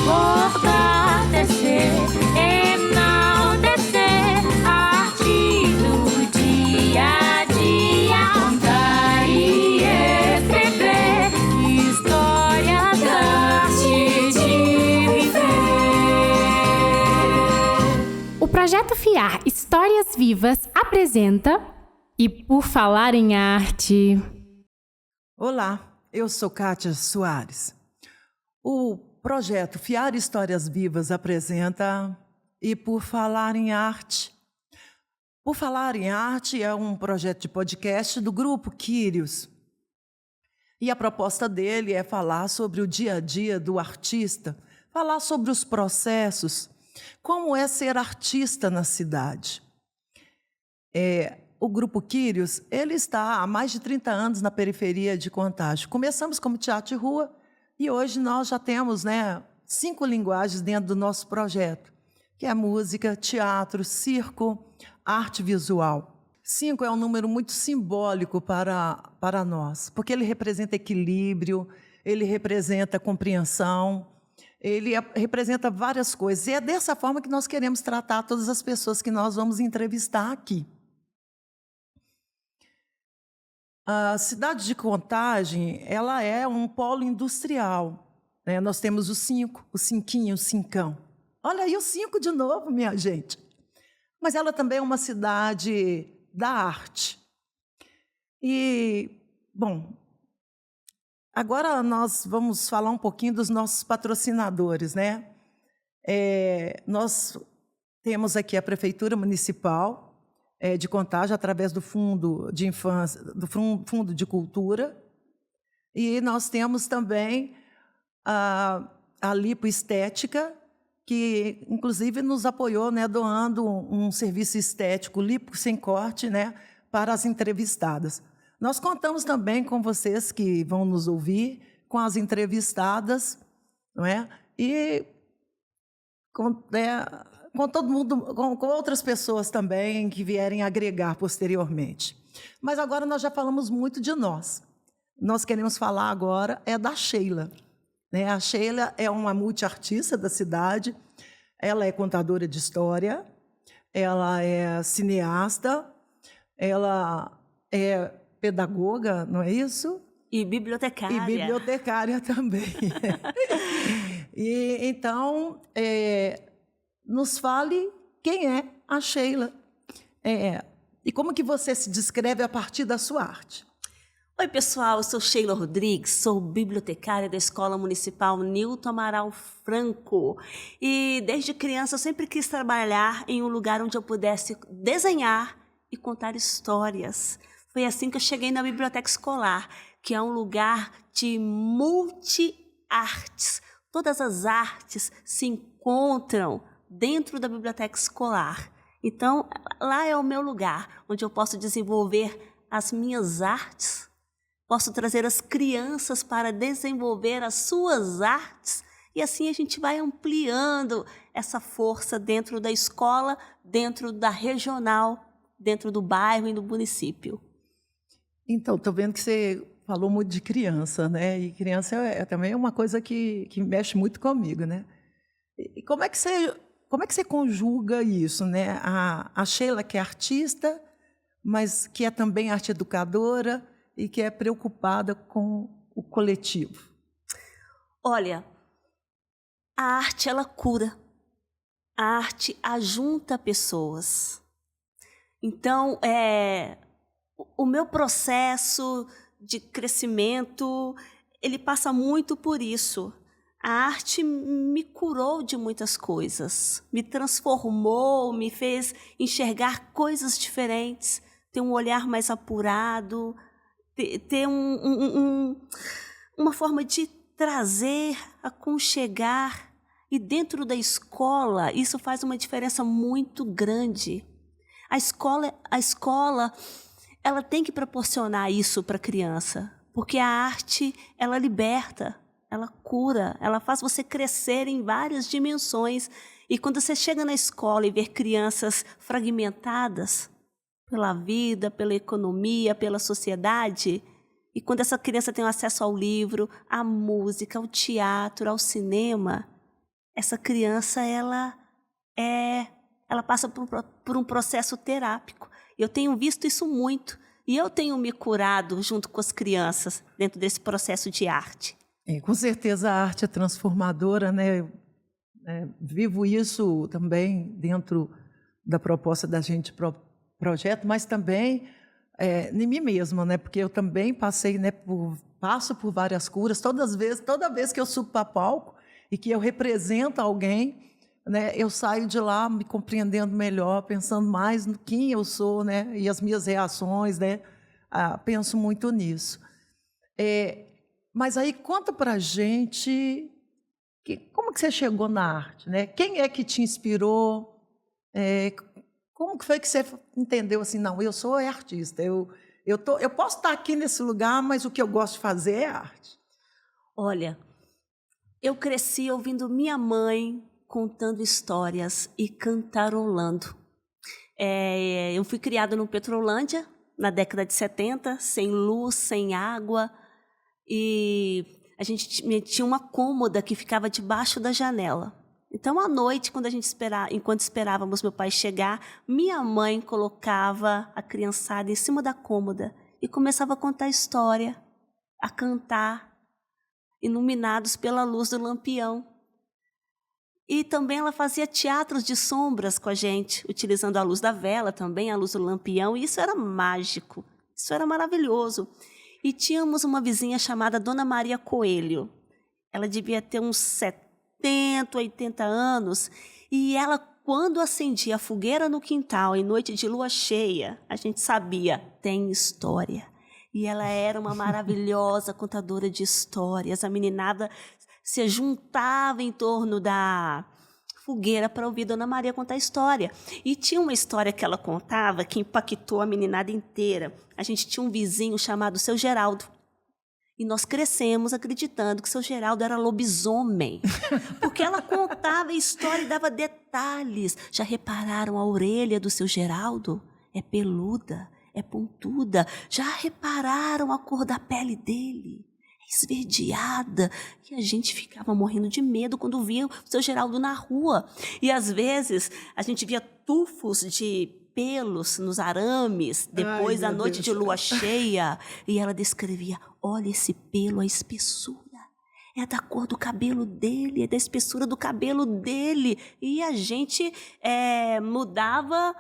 fortalecer, enaltecer a arte do dia a dia, contar e escrever histórias da arte de viver. O projeto FIAR Histórias Vivas apresenta E por Falar em Arte. Olá, eu sou Kátia Soares. O projeto FIAR Histórias Vivas apresenta E por Falar em Arte. Por Falar em Arte é um projeto de podcast do Grupo Quírios. E a proposta dele é falar sobre o dia a dia do artista, falar sobre os processos, como é ser artista na cidade. O Grupo Quírios, ele está há mais de 30 anos na periferia de Contagem. Começamos como teatro de rua e hoje nós já temos 5 linguagens dentro do nosso projeto, que é música, teatro, circo, arte visual. 5 é um número muito simbólico para nós, porque ele representa equilíbrio, ele representa compreensão, ele representa várias coisas. E é dessa forma que nós queremos tratar todas as pessoas que nós vamos entrevistar aqui. A cidade de Contagem, ela é um polo industrial, né? Nós temos o 5, o cinquinho, o cincão. Olha aí o 5 de novo, minha gente. Mas ela também é uma cidade da arte. E, bom, agora nós vamos falar um pouquinho dos nossos patrocinadores, né? Nós temos aqui a Prefeitura Municipal de Contagem, através do Fundo de Infância, do Fundo de Cultura. E nós temos também a Lipo Estética, que, inclusive, nos apoiou, doando um serviço estético, lipo sem corte, para as entrevistadas. Nós contamos também com vocês que vão nos ouvir, com as entrevistadas, não é? E com todo mundo, com outras pessoas também que vierem agregar posteriormente. Mas agora nós já falamos muito de nós. Nós queremos falar agora da Sheila. A Sheila é uma multiartista da cidade, ela é contadora de história, ela é cineasta, ela é pedagoga, não é isso? E bibliotecária. E bibliotecária também. E, então, nos fale quem é a Sheila e como que você se descreve a partir da sua arte. Oi, pessoal, eu sou Sheila Rodrigues, sou bibliotecária da Escola Municipal Nilton Amaral Franco. E desde criança eu sempre quis trabalhar em um lugar onde eu pudesse desenhar e contar histórias. Foi assim que eu cheguei na biblioteca escolar, que é um lugar de multi-artes. Todas as artes se encontram dentro da biblioteca escolar. Então, lá é o meu lugar, onde eu posso desenvolver as minhas artes, posso trazer as crianças para desenvolver as suas artes, e assim a gente vai ampliando essa força dentro da escola, dentro da regional, dentro do bairro e do município. Então, estou vendo que você falou muito de criança, né? E criança também uma coisa que mexe muito comigo, né? E como é que você conjuga isso, né? A Sheila, que é artista, mas que é também arte educadora e que é preocupada com o coletivo. Olha, a arte, ela cura. A arte ajunta pessoas. Então, o meu processo de crescimento, ele passa muito por isso. A arte me curou de muitas coisas, me transformou, me fez enxergar coisas diferentes, ter um olhar mais apurado, ter uma forma de trazer, aconchegar. E dentro da escola, isso faz uma diferença muito grande. A escola, ela tem que proporcionar isso para a criança, porque a arte, ela liberta, ela cura, ela faz você crescer em várias dimensões. E quando você chega na escola e vê crianças fragmentadas pela vida, pela economia, pela sociedade, E quando essa criança tem acesso ao livro, à música, ao teatro, ao cinema, essa criança ela passa por um processo terápico. Eu tenho visto isso muito. E eu tenho me curado junto com as crianças dentro desse processo de arte. Com certeza a arte é transformadora, né? Vivo isso também dentro da proposta da gente projeto, mas também em mim mesma, né? Porque eu também passei, né, passo por várias curas. Toda vez que eu subo para palco e que eu represento alguém, né, eu saio de lá me compreendendo melhor, pensando mais no quem eu sou, né, e as minhas reações, né? Penso muito nisso. Mas aí conta para a gente como que você chegou na arte, né? Quem é que te inspirou? Como que foi que você entendeu assim, não, eu sou artista, eu posso estar aqui nesse lugar, mas o que eu gosto de fazer é arte? Olha, eu cresci ouvindo minha mãe contando histórias e cantarolando. Eu fui criada no Petrolândia, na década de 70, sem luz, sem água, e a gente tinha uma cômoda que ficava debaixo da janela. Então, à noite, enquanto esperávamos meu pai chegar, minha mãe colocava a criançada em cima da cômoda e começava a contar história, a cantar, iluminados pela luz do lampião. E também ela fazia teatros de sombras com a gente, utilizando a luz da vela também, a luz do lampião, e isso era mágico, isso era maravilhoso. E tínhamos uma vizinha chamada Dona Maria Coelho. Ela devia ter uns 70, 80 anos, e ela, quando acendia a fogueira no quintal, em noite de lua cheia, a gente sabia, tem história. E ela era uma maravilhosa contadora de histórias. A meninada se juntava em torno da fogueira para ouvir Dona Maria contar história. E tinha uma história que ela contava que impactou a meninada inteira. A gente tinha um vizinho chamado Seu Geraldo. E nós crescemos acreditando que Seu Geraldo era lobisomem. Porque ela contava a história e dava detalhes. Já repararam a orelha do Seu Geraldo? É peluda, é pontuda. Já repararam a cor da pele dele? É esverdeada. E a gente ficava morrendo de medo quando via o Seu Geraldo na rua. E às vezes a gente via tufos de pelos nos arames, depois da noite de lua cheia, e ela descrevia, olha esse pelo, a espessura, é da cor do cabelo dele, é da espessura do cabelo dele, e a gente mudava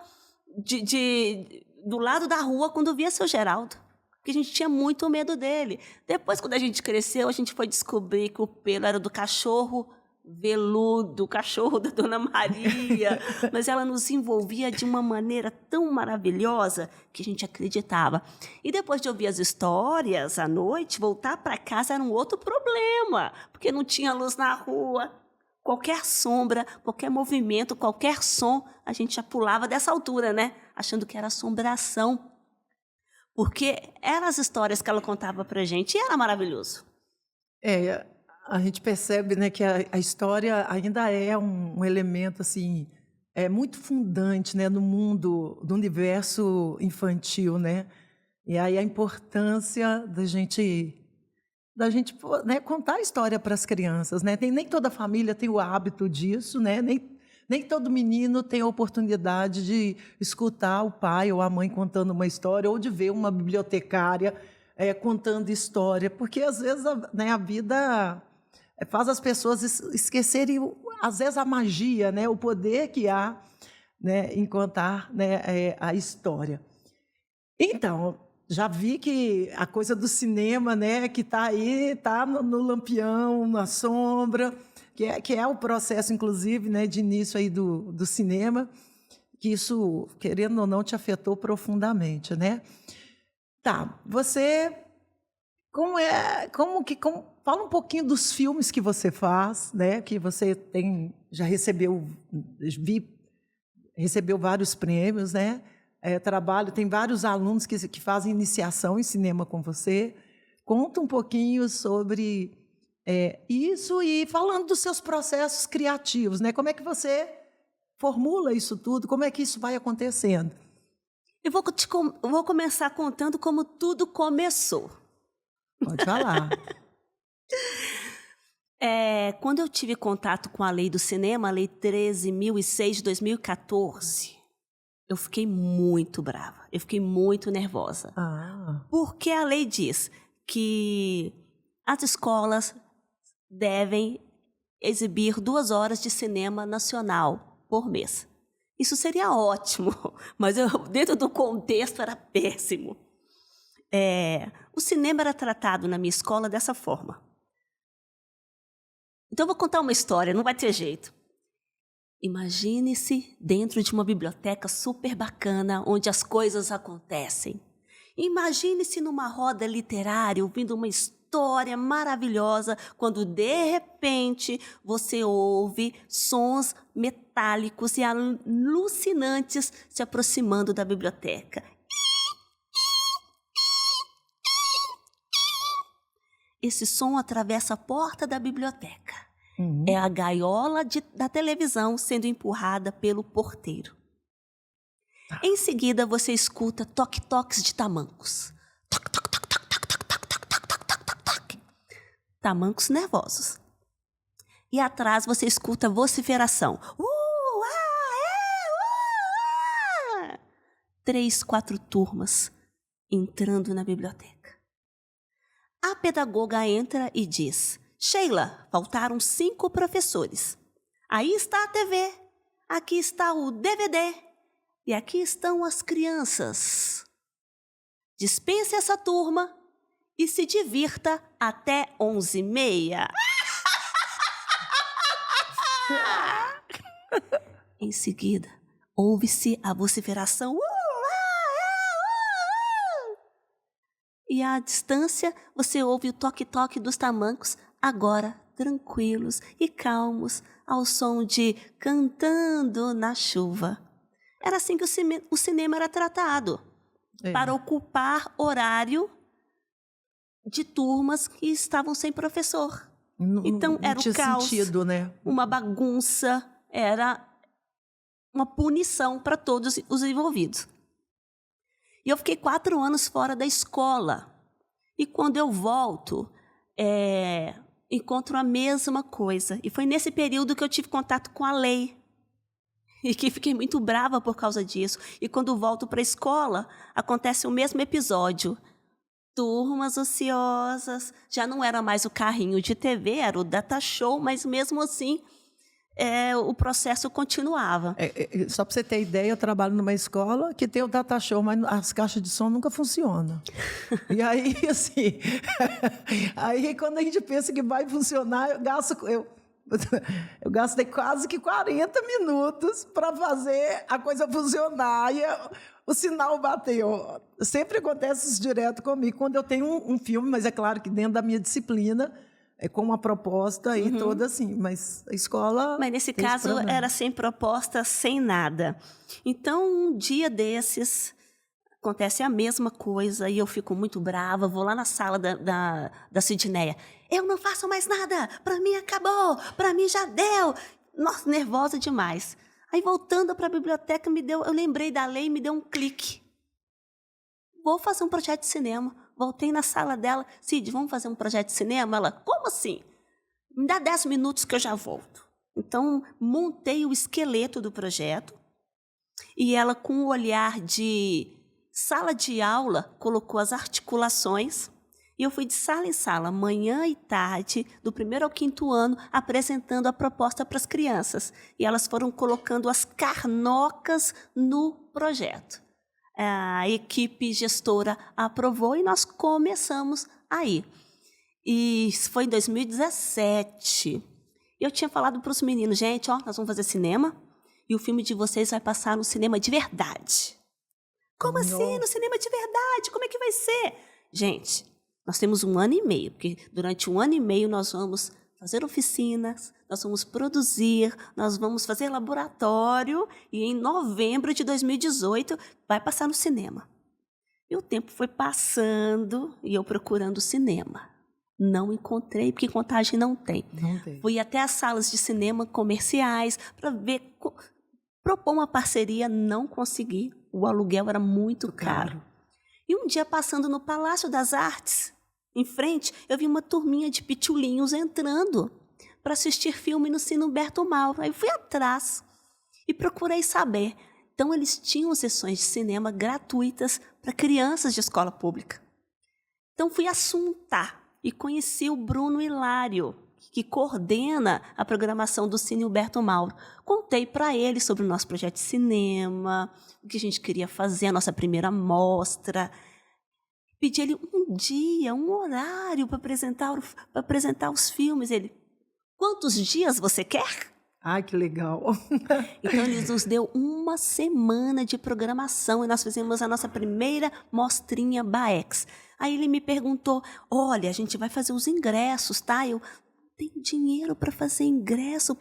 do lado da rua quando via Seu Geraldo, porque a gente tinha muito medo dele. Depois, quando a gente cresceu, a gente foi descobrir que o pelo era do cachorro veludo, o cachorro da Dona Maria, mas ela nos envolvia de uma maneira tão maravilhosa que a gente acreditava. E depois de ouvir as histórias à noite, voltar para casa era um outro problema, porque não tinha luz na rua. Qualquer sombra, qualquer movimento, qualquer som, a gente já pulava dessa altura, né? Achando que era assombração. Porque eram as histórias que ela contava para a gente e era maravilhoso. A gente percebe, né, que a história ainda é um elemento assim, muito fundante, né, no mundo, do universo infantil, né? E aí a importância da gente, né, contar a história para as crianças, né? Nem toda família tem o hábito disso, né? Nem todo menino tem a oportunidade de escutar o pai ou a mãe contando uma história ou de ver uma bibliotecária contando história, porque às vezes a vida faz as pessoas esquecerem, às vezes, a magia, né, o poder que há, né, em contar, né, a história. Então, já vi que a coisa do cinema, né, que está aí, está no lampião, na sombra, que é o processo, inclusive, né, de início aí do cinema, que isso, querendo ou não, te afetou profundamente, né? Tá, você... Fala um pouquinho dos filmes que você faz, né? Que você já recebeu vários prêmios, né? Tem vários alunos que fazem iniciação em cinema com você. Conta um pouquinho sobre isso e falando dos seus processos criativos, né? Como é que você formula isso tudo? Como é que isso vai acontecendo? Eu vou começar contando como tudo começou. Pode falar. Quando eu tive contato com a lei do cinema, a lei 13.006 de 2014, eu fiquei muito brava, eu fiquei muito nervosa. Porque a lei diz que as escolas devem exibir 2 horas de cinema nacional por mês. Isso seria ótimo, mas dentro do contexto era péssimo. O cinema era tratado na minha escola dessa forma. Então, eu vou contar uma história, não vai ter jeito. Imagine-se dentro de uma biblioteca super bacana, onde as coisas acontecem. Imagine-se numa roda literária, ouvindo uma história maravilhosa, quando, de repente, você ouve sons metálicos e alucinantes se aproximando da biblioteca. Esse som atravessa a porta da biblioteca. É a gaiola da televisão sendo empurrada pelo porteiro. Em seguida, você escuta toque-toques de tamancos. Toque, toque, toque, toque, toque, toque, toque, toque, toque, toque, toque. Tamancos nervosos. E atrás você escuta vociferação. 3, 4 turmas entrando na biblioteca. A pedagoga entra e diz: Sheila, faltaram 5 professores. Aí está a TV, aqui está o DVD e aqui estão as crianças. Dispense essa turma e se divirta até 11h30. Em seguida, ouve-se a vociferação. E à distância, você ouve o toque-toque dos tamancos, agora tranquilos e calmos, ao som de Cantando na Chuva. Era assim que o cinema era tratado, para ocupar horário de turmas que estavam sem professor. Então, era o caos, sentido, né? uma bagunça, era uma punição para todos os envolvidos. E eu fiquei 4 anos fora da escola. E quando eu volto, encontro a mesma coisa. E foi nesse período que eu tive contato com a lei. E que fiquei muito brava por causa disso. E quando volto para a escola, acontece o mesmo episódio. Turmas ociosas. Já não era mais o carrinho de TV, era o data show, mas mesmo assim, o processo continuava. Só para você ter ideia, eu trabalho numa escola que tem o data show, mas as caixas de som nunca funcionam. E aí, assim, aí quando a gente pensa que vai funcionar, eu gastei quase que 40 minutos para fazer a coisa funcionar. E o sinal bateu. Sempre acontece isso direto comigo. Quando eu tenho um filme, mas é claro que dentro da minha disciplina, com uma proposta e toda assim, mas a escola... Mas nesse caso era sem proposta, sem nada. Então, um dia desses, acontece a mesma coisa e eu fico muito brava, vou lá na sala da Sidneia. Eu não faço mais nada, para mim acabou, para mim já deu. Nossa, nervosa demais. Aí, voltando para a biblioteca, eu lembrei da lei e me deu um clique. Vou fazer um projeto de cinema. Voltei na sala dela. Cid, vamos fazer um projeto de cinema? Ela, como assim? Me dá 10 minutos que eu já volto. Então, montei o esqueleto do projeto. E ela, com o olhar de sala de aula, colocou as articulações. E eu fui de sala em sala, manhã e tarde, do 1º ao 5º ano, apresentando a proposta para as crianças. E elas foram colocando as carnocas no projeto. A equipe gestora aprovou e nós começamos aí. E isso foi em 2017. Eu tinha falado para os meninos, gente, nós vamos fazer cinema e o filme de vocês vai passar no cinema de verdade. Como assim, no cinema de verdade? Como é que vai ser? Gente, nós temos 1 ano e meio, porque durante 1 ano e meio nós vamos fazer oficinas, nós vamos produzir, nós vamos fazer laboratório e em novembro de 2018 vai passar no cinema. E o tempo foi passando e eu procurando cinema. Não encontrei, porque Contagem não tem. Não tem. Fui até as salas de cinema comerciais para propor uma parceria, não consegui. O aluguel era muito caro. E um dia, passando no Palácio das Artes, em frente, eu vi uma turminha de pitulinhos entrando para assistir filme no Cine Humberto Mauro. Aí eu fui atrás e procurei saber. Então, eles tinham sessões de cinema gratuitas para crianças de escola pública. Então, fui assuntar e conheci o Bruno Hilário, que coordena a programação do Cine Humberto Mauro. Contei para ele sobre o nosso projeto de cinema, o que a gente queria fazer, a nossa primeira mostra. Pedi ele um dia, um horário para apresentar os filmes. Ele, quantos dias você quer? Ai, que legal. Então, ele nos deu uma semana de programação e nós fizemos a nossa primeira mostrinha BAEX. Aí ele me perguntou, olha, a gente vai fazer os ingressos, tá? Eu, não tenho dinheiro para fazer ingresso,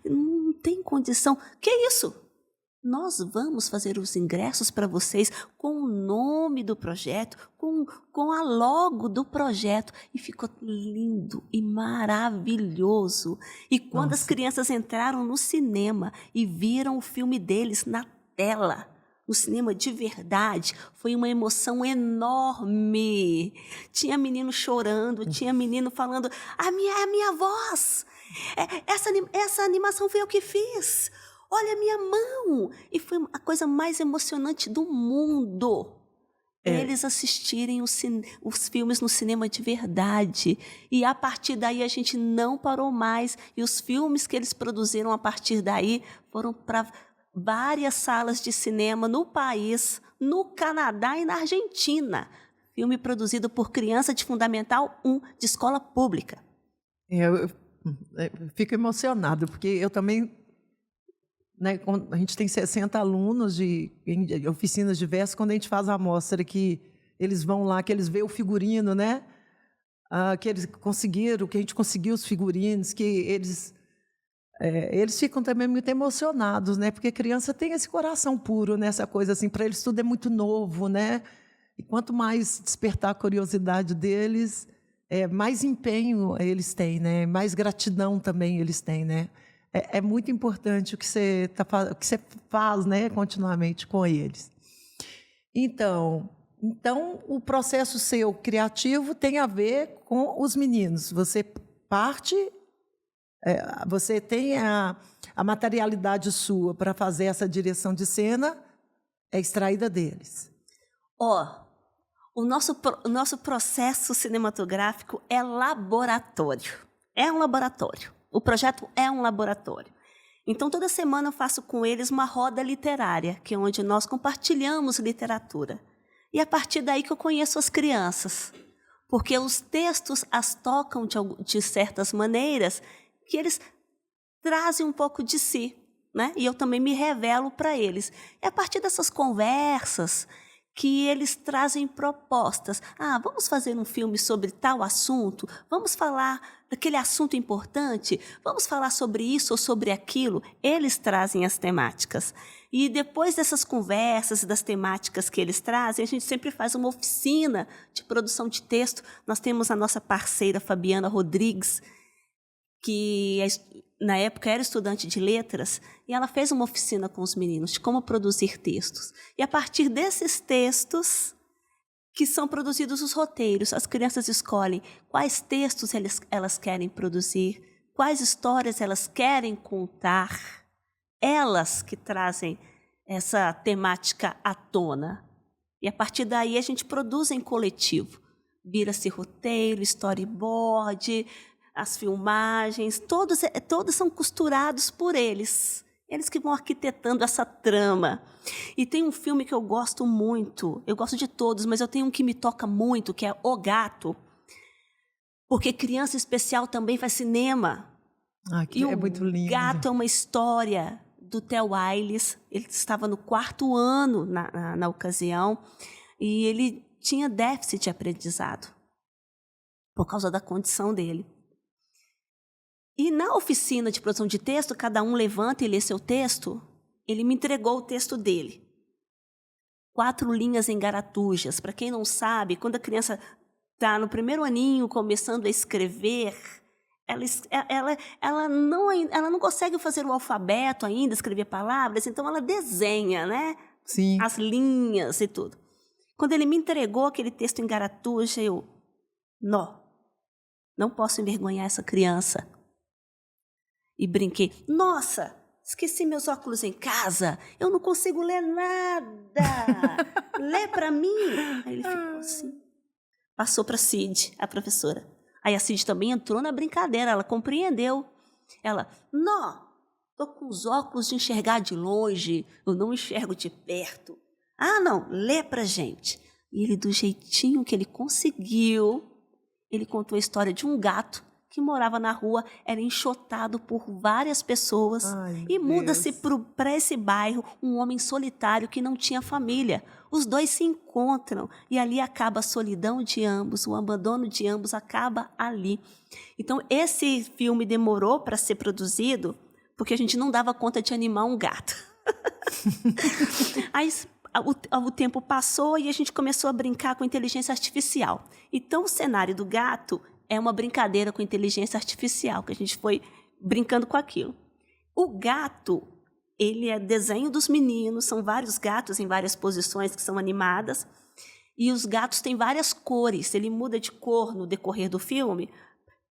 não tem condição. Que isso? Nós vamos fazer os ingressos para vocês com o nome do projeto, com a logo do projeto. E ficou lindo e maravilhoso. E quando as crianças entraram no cinema e viram o filme deles na tela, no cinema de verdade, foi uma emoção enorme. Tinha menino chorando, tinha menino falando, a minha voz, essa animação foi eu que fiz. Olha a minha mão! E foi a coisa mais emocionante do mundo. Eles assistirem os filmes no cinema de verdade. E a partir daí a gente não parou mais. E os filmes que eles produziram a partir daí foram para várias salas de cinema no país, no Canadá e na Argentina. Filme produzido por criança de Fundamental 1 de escola pública. Eu fico emocionado, porque eu também... Né, a gente tem 60 alunos de oficinas diversas, quando a gente faz a amostra que eles vão lá, que eles veem o figurino, né? Que eles conseguiram, que a gente conseguiu os figurinos, que eles ficam também muito emocionados, né? Porque a criança tem esse coração puro, né? Essa coisa assim, para eles tudo é muito novo, né? E quanto mais despertar a curiosidade deles, mais empenho eles têm, né? Mais gratidão também eles têm, né? É muito importante o que você faz, né, continuamente com eles. Então, o processo seu criativo tem a ver com os meninos. Você você tem a materialidade sua para fazer essa direção de cena, é extraída deles. O nosso processo cinematográfico é laboratório. É um laboratório. O projeto é um laboratório. Então, toda semana eu faço com eles uma roda literária, que é onde nós compartilhamos literatura. E é a partir daí que eu conheço as crianças. Porque os textos as tocam de certas maneiras que eles trazem um pouco de si, né? E eu também me revelo para eles. É a partir dessas conversas que eles trazem propostas. Vamos fazer um filme sobre tal assunto? Vamos falar daquele assunto importante? Vamos falar sobre isso ou sobre aquilo? Eles trazem as temáticas. E depois dessas conversas e das temáticas que eles trazem, a gente sempre faz uma oficina de produção de texto. Nós temos a nossa parceira Fabiana Rodrigues, que na época era estudante de letras, e ela fez uma oficina com os meninos de como produzir textos. E a partir desses textos que são produzidos os roteiros, as crianças escolhem quais textos elas querem produzir, quais histórias elas querem contar, elas que trazem essa temática à tona. E a partir daí a gente produz em coletivo. Vira-se roteiro, storyboard, as filmagens, todos são costurados por eles. Eles que vão arquitetando essa trama. E tem um filme que eu gosto muito, eu gosto de todos, mas eu tenho um que me toca muito, que é O Gato. Porque Criança Especial também faz cinema. Que é muito lindo. O Gato é uma história do Theo Ailes. Ele estava no 4º ano na ocasião e ele tinha déficit de aprendizado por causa da condição dele. E na oficina de produção de texto, cada um levanta e lê seu texto. Ele me entregou o texto dele. 4 linhas em garatujas. Para quem não sabe, quando a criança está no primeiro aninho começando a escrever, ela não consegue fazer o alfabeto ainda, escrever palavras, então ela desenha, né? Sim. As linhas e tudo. Quando ele me entregou aquele texto em garatuja, eu Não posso envergonhar essa criança. E brinquei, nossa, esqueci meus óculos em casa, eu não consigo ler nada, lê para mim. Aí ele ficou assim, passou para Cid, a professora. Aí a Cid também entrou na brincadeira, ela compreendeu. Ela, tô com os óculos de enxergar de longe, eu não enxergo de perto. Ah, não, lê pra gente. E ele, do jeitinho que ele conseguiu, ele contou a história de um gato que morava na rua, era enxotado por várias pessoas. Ai, e meu muda-se Deus. para esse bairro um homem solitário que não tinha família. Os dois se encontram e ali acaba a solidão de ambos, o abandono de ambos acaba ali. Então, esse filme demorou para ser produzido porque a gente não dava conta de animar um gato. Aí o tempo passou e a gente começou a brincar com inteligência artificial. Então, o cenário do gato é uma brincadeira com inteligência artificial, que a gente foi brincando com aquilo. O gato, ele é desenho dos meninos, são vários gatos em várias posições que são animadas, e os gatos têm várias cores, ele muda de cor no decorrer do filme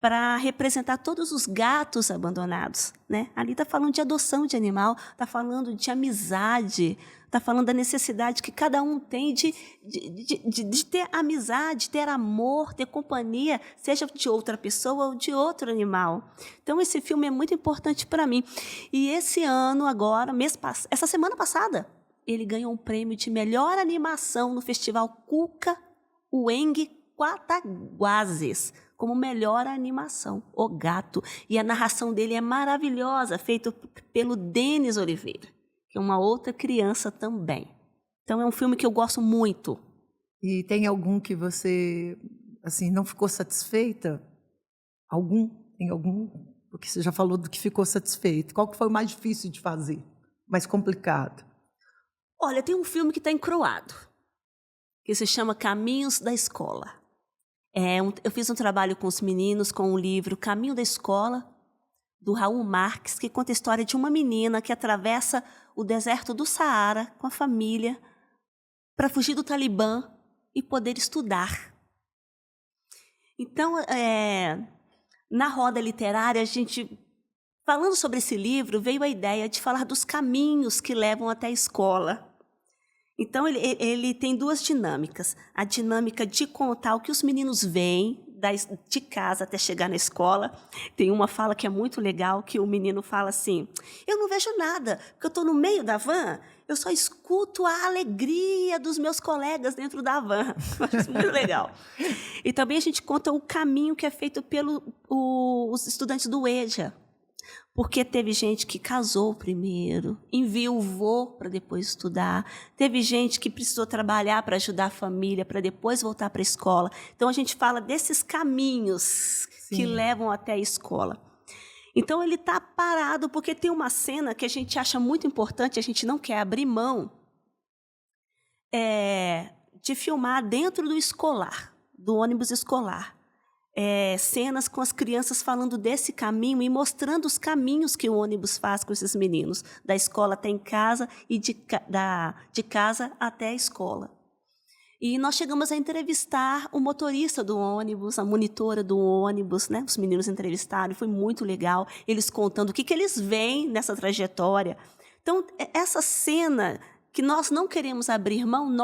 para representar todos os gatos abandonados, né? Ali está falando de adoção de animal, está falando de amizade, está falando da necessidade que cada um tem de ter amizade, ter amor, ter companhia, seja de outra pessoa ou de outro animal. Então, esse filme é muito importante para mim. E esse ano, agora, essa semana passada, ele ganhou um prêmio de melhor animação no Festival Cuca Ueng Quataguases, como melhor animação, O Gato. E a narração dele é maravilhosa, feita pelo Denis Oliveira, que é uma outra criança também. Então, é um filme que eu gosto muito. E tem algum que você, assim, não ficou satisfeita? Tem algum? Porque você já falou do que ficou satisfeito. Qual que foi o mais difícil de fazer? Mais complicado? Olha, tem um filme que está encroado, que se chama Caminhos da Escola. Eu fiz um trabalho com os meninos com o livro Caminho da Escola, do Raul Marques, que conta a história de uma menina que atravessa o deserto do Saara com a família para fugir do Talibã e poder estudar. Então, na roda literária, a gente, falando sobre esse livro, veio a ideia de falar dos caminhos que levam até a escola. Então, ele tem duas dinâmicas. A dinâmica de contar o que os meninos veem de casa até chegar na escola. Tem uma fala que é muito legal, que o menino fala assim, eu não vejo nada, porque eu estou no meio da van, eu só escuto a alegria dos meus colegas dentro da van. Acho muito legal. E também a gente conta o caminho que é feito pelos estudantes do EJA, porque teve gente que casou primeiro, enviuvou para depois estudar, teve gente que precisou trabalhar para ajudar a família, para depois voltar para a escola. Então, a gente fala desses caminhos que levam até a escola. Então, ele está parado porque tem uma cena que a gente acha muito importante, a gente não quer abrir mão, de filmar dentro do escolar, do ônibus escolar. Cenas com as crianças falando desse caminho e mostrando os caminhos que o ônibus faz com esses meninos, da escola até em casa e de casa até a escola. E nós chegamos a entrevistar o motorista do ônibus, a monitora do ônibus, né? Os meninos entrevistaram, foi muito legal, eles contando o que eles veem nessa trajetória. Então, essa cena que nós não queremos abrir mão,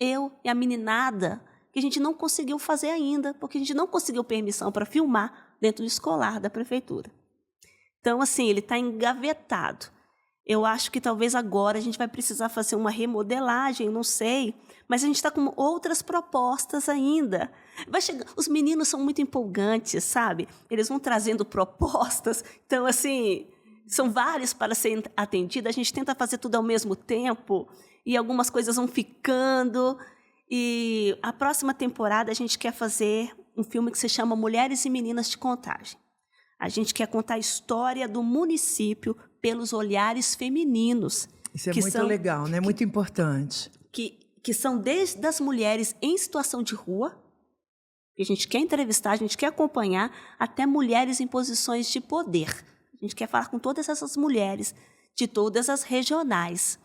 eu e a meninada, que a gente não conseguiu fazer ainda, porque a gente não conseguiu permissão para filmar dentro do escolar da prefeitura. Então, assim, ele está engavetado. Eu acho que talvez agora a gente vai precisar fazer uma remodelagem, não sei, mas a gente está com outras propostas ainda. Os meninos são muito empolgantes, sabe? Eles vão trazendo propostas, então, assim, são vários para serem atendidos, a gente tenta fazer tudo ao mesmo tempo, e algumas coisas vão ficando. E a próxima temporada a gente quer fazer um filme que se chama Mulheres e Meninas de Contagem. A gente quer contar a história do município pelos olhares femininos. Isso é muito legal, né? Muito importante. Que são desde as mulheres em situação de rua, que a gente quer entrevistar, a gente quer acompanhar, até mulheres em posições de poder. A gente quer falar com todas essas mulheres, de todas as regionais.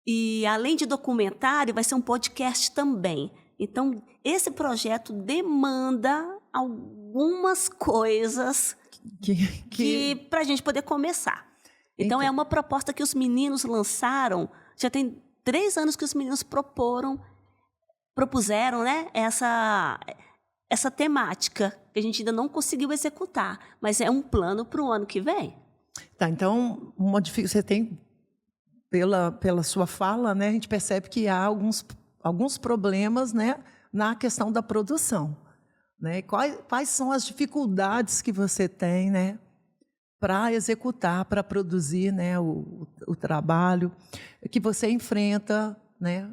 E, além de documentário, vai ser um podcast também. Então, esse projeto demanda algumas coisas que para a gente poder começar. Então, é uma proposta que os meninos lançaram, já tem 3 anos que os meninos propuseram, né, essa temática, que a gente ainda não conseguiu executar, mas é um plano para o ano que vem. Tá, então, você tem, pela sua fala, né, a gente percebe que há alguns problemas, né, na questão da produção. Né? Quais são as dificuldades que você tem, né, para executar, para produzir, né, o trabalho que você enfrenta, né,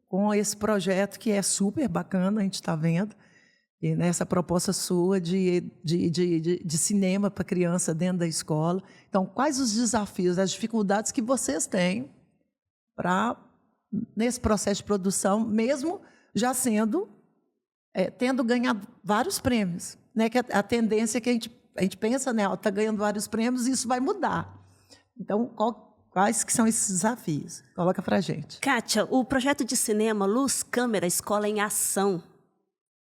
com esse projeto que é super bacana, a gente está vendo, e nessa proposta sua de cinema para criança dentro da escola. Então, quais os desafios, as dificuldades que vocês têm nesse processo de produção, mesmo já tendo ganhado vários prêmios, né? Que a tendência é que a gente pensa, né? Está ganhando vários prêmios e isso vai mudar. Então, quais que são esses desafios? Coloca para a gente. Kátia, o projeto de cinema Luz, Câmera, Escola em Ação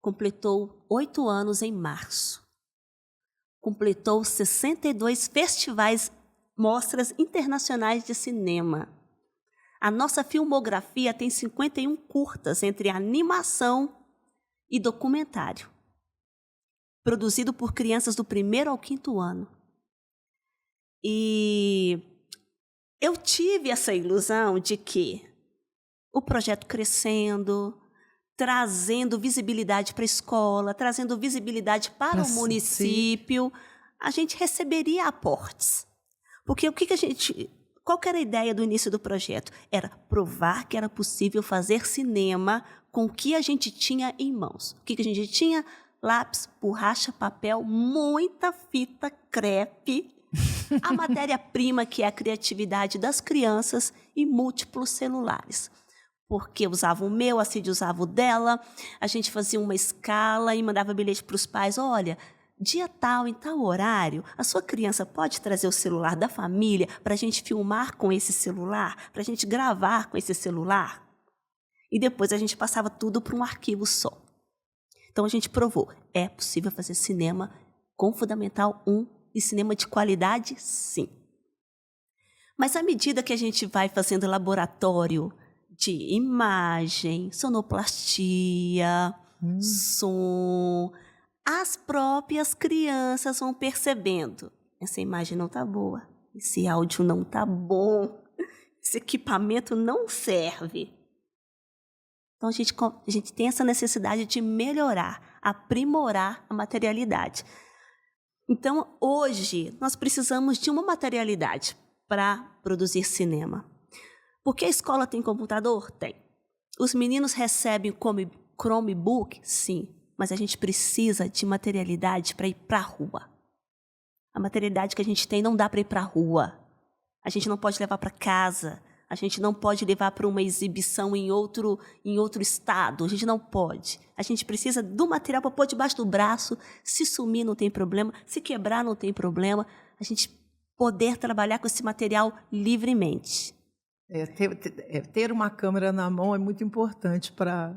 completou 8 anos em março. Completou 62 festivais, mostras internacionais de cinema. A nossa filmografia tem 51 curtas entre animação e documentário, produzido por crianças do 1º ao 5º ano. E eu tive essa ilusão de que o projeto crescendo, trazendo visibilidade para a escola, trazendo visibilidade para o município, a gente receberia aportes. Porque qual que era a ideia do início do projeto? Era provar que era possível fazer cinema com o que a gente tinha em mãos. O que a gente tinha? Lápis, borracha, papel, muita fita crepe, a matéria-prima, que é a criatividade das crianças, e múltiplos celulares. Porque usava o meu, a Cid usava o dela, a gente fazia uma escala e mandava bilhete para os pais. Olha, dia tal, em tal horário, a sua criança pode trazer o celular da família para a gente filmar com esse celular, para a gente gravar com esse celular? E depois a gente passava tudo para um arquivo só. Então a gente provou, é possível fazer cinema com Fundamental 1 e cinema de qualidade, sim. Mas à medida que a gente vai fazendo laboratório de imagem, sonoplastia, som, as próprias crianças vão percebendo, essa imagem não está boa, esse áudio não está bom, esse equipamento não serve. Então, a gente tem essa necessidade de melhorar, aprimorar a materialidade. Então, hoje, nós precisamos de uma materialidade para produzir cinema. Porque a escola tem computador? Tem. Os meninos recebem Chromebook? Sim. Mas a gente precisa de materialidade para ir para a rua. A materialidade que a gente tem não dá para ir para a rua. A gente não pode levar para casa. A gente não pode levar para uma exibição em outro estado. A gente não pode. A gente precisa do material para pôr debaixo do braço. Se sumir, não tem problema. Se quebrar, não tem problema. A gente poder trabalhar com esse material livremente. Ter uma câmera na mão é muito importante para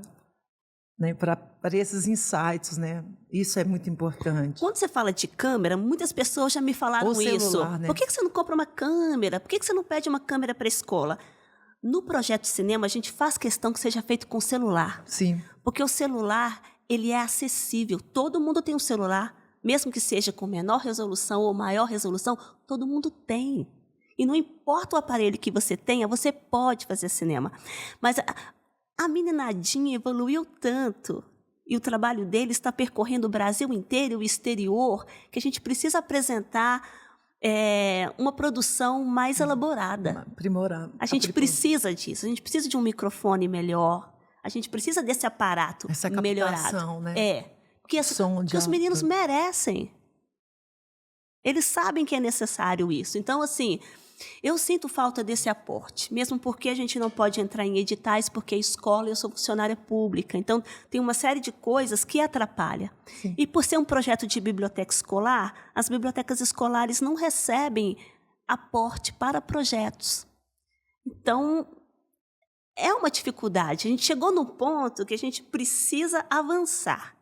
esses insights, né? Isso é muito importante. Quando você fala de câmera, muitas pessoas já me falaram celular, isso. né? Por que você não compra uma câmera? Por que você não pede uma câmera para a escola? No projeto de cinema, a gente faz questão que seja feito com celular. Sim. Porque o celular, ele é acessível. Todo mundo tem um celular, mesmo que seja com menor resolução ou maior resolução, todo mundo tem. E não importa o aparelho que você tenha, você pode fazer cinema. Mas a meninadinha evoluiu tanto, e o trabalho dele está percorrendo o Brasil inteiro e o exterior, que a gente precisa apresentar uma produção mais elaborada. A gente precisa disso, a gente precisa de um microfone melhor, a gente precisa desse aparato melhorado. Né? Porque os meninos merecem. Eles sabem que é necessário isso. Então, assim, eu sinto falta desse aporte, mesmo porque a gente não pode entrar em editais, porque é escola e eu sou funcionária pública. Então, tem uma série de coisas que atrapalham. Sim. E por ser um projeto de biblioteca escolar, as bibliotecas escolares não recebem aporte para projetos. Então, é uma dificuldade. A gente chegou num ponto que a gente precisa avançar.